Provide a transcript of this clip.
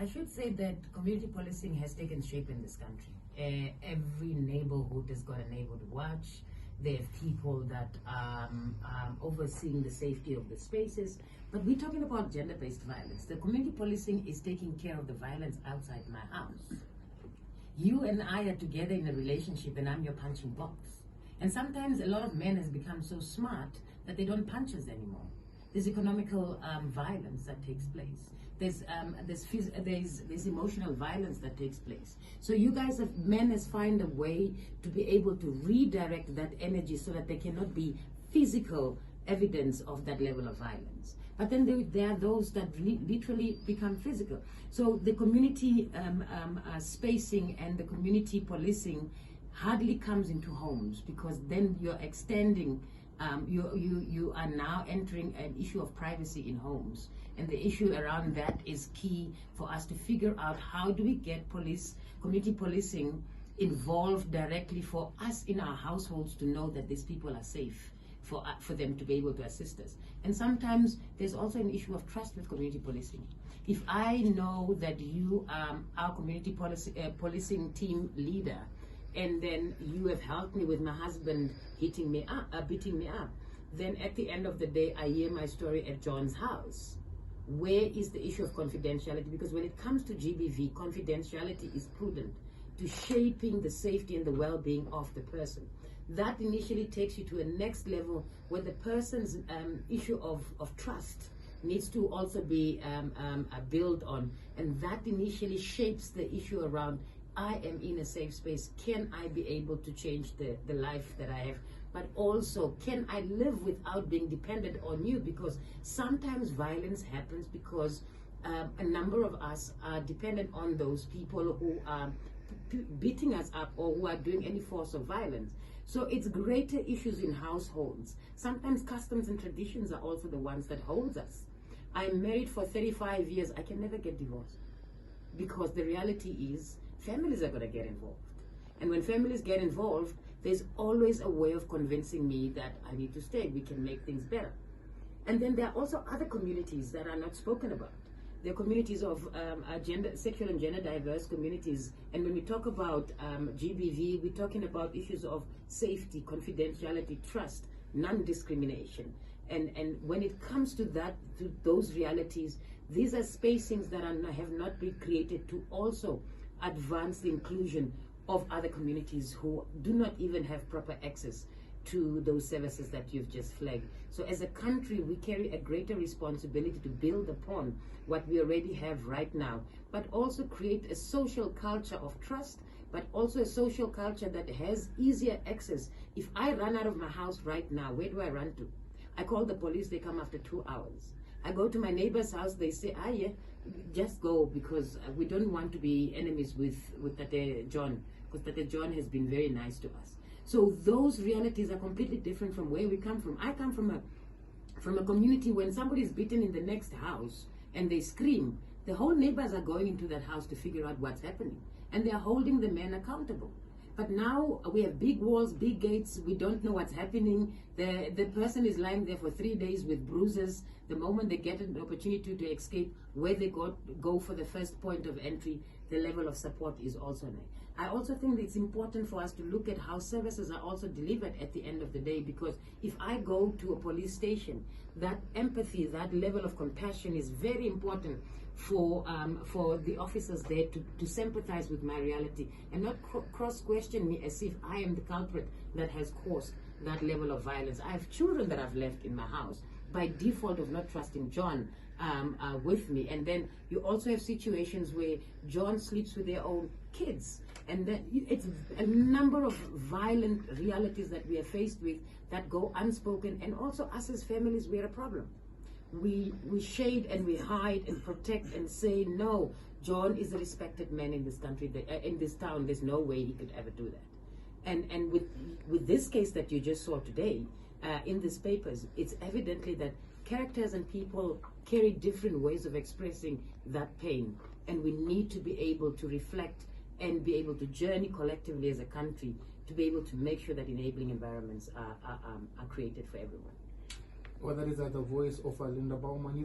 I should say that community policing has taken shape in this country. Every neighborhood has got a neighborhood watch. They have people that overseeing the safety of the spaces. But we're talking about gender-based violence. The community policing is taking care of the violence outside my house. You and I are together in a relationship and I'm your punching box. And sometimes a lot of men has become so smart that they don't punch us anymore. There's economical violence that takes place. There's emotional violence that takes place. So you guys, men, has find a way to be able to redirect that energy so that there cannot be physical evidence of that level of violence. But then there are those that literally become physical. So the community spacing and the community policing hardly comes into homes, because then you're extending, you are now entering an issue of privacy in homes. And the issue around that is key for us to figure out how do we get community policing involved directly for us in our households to know that these people are safe for them to be able to assist us. And sometimes there's also an issue of trust with community policing. If I know that you are our community policing team leader, and then you have helped me with my husband beating me up, then at the end of the day, I hear my story at John's house. Where is the issue of confidentiality? Because when it comes to GBV, confidentiality is prudent to shaping the safety and the well-being of the person. That initially takes you to a next level where the person's issue of trust needs to also be built on. And that initially shapes the issue around, I am in a safe space. Can I be able to change the life that I have? But also, can I live without being dependent on you? Because sometimes violence happens because a number of us are dependent on those people who are beating us up or who are doing any force of violence. So it's greater issues in households. Sometimes customs and traditions are also the ones that hold us. I'm married for 35 years. I can never get divorced, because the reality is families are going to get involved. And when families get involved, there's always a way of convincing me that I need to stay. We can make things better. And then there are also other communities that are not spoken about. There are communities of sexual and gender diverse communities. And when we talk about GBV, we're talking about issues of safety, confidentiality, trust, non-discrimination. And when it comes to those realities, these are spacings that have not been created to also advance the inclusion of other communities who do not even have proper access to those services that you've just flagged. So as a country, we carry a greater responsibility to build upon what we already have right now, but also create a social culture of trust, but also a social culture that has easier access. If I run out of my house right now, where do I run to? I call the police, they come after 2 hours. I go to my neighbor's house, they say, yeah, just go, because we don't want to be enemies with Tate John, because Tate John has been very nice to us. So those realities are completely different from where we come from. I come from a community when somebody is beaten in the next house and they scream, the whole neighbors are going into that house to figure out what's happening, and they are holding the men accountable. But now we have big walls, big gates, we don't know what's happening. The person is lying there for 3 days with bruises. The moment they get an opportunity to escape, where they go for the first point of entry, the level of support is also there. I also think that it's important for us to look at how services are also delivered at the end of the day, because if I go to a police station, that empathy, that level of compassion is very important for the officers there to sympathize with my reality and not cross-question me as if I am the culprit that has caused that level of violence. I have children that I've left in my house by default of not trusting John with me. And then you also have situations where John sleeps with their own kids. And then it's a number of violent realities that we are faced with that go unspoken. And also us as families, we're a problem. We shade and we hide and protect and say, no, John is a respected man in this country, in this town. There's no way he could ever do that. And with this case that you just saw today in these papers, it's evidently that characters and people carry different ways of expressing that pain. And we need to be able to reflect and be able to journey collectively as a country to be able to make sure that enabling environments are created for everyone. Well, that is the voice of Linda Baumann.